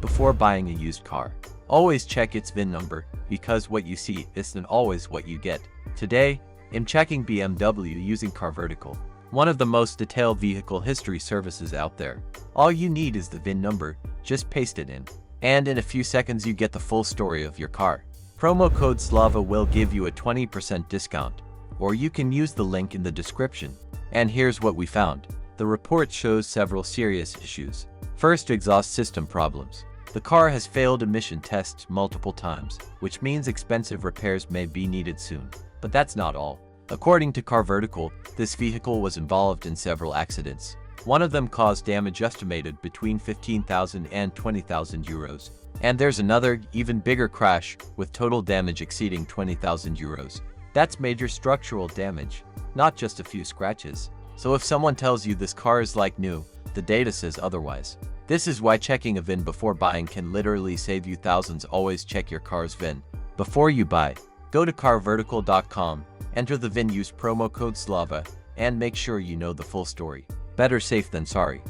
before buying a used car. Always check its VIN number, because what you see isn't always what you get. Today, I'm checking BMW using CarVertical, one of the most detailed vehicle history services out there. All you need is the VIN number, just paste it in, and in a few seconds you get the full story of your car. Promo code SLAVA will give you a 20% discount, or you can use the link in the description. And here's what we found. The report shows several serious issues. First, exhaust system problems. The car has failed emission tests multiple times, which means expensive repairs may be needed soon. But that's not all. According to CarVertical, this vehicle was involved in several accidents. One of them caused damage estimated between 15,000 and 20,000 euros. And there's another, even bigger crash, with total damage exceeding 20,000 euros. That's major structural damage, not just a few scratches. So if someone tells you this car is like new, the data says otherwise. This is why checking a VIN before buying can literally save you thousands. Always check your car's VIN before you buy. Go to carvertical.com, enter the VIN, use promo code SLAVA, and make sure you know the full story. Better safe than sorry.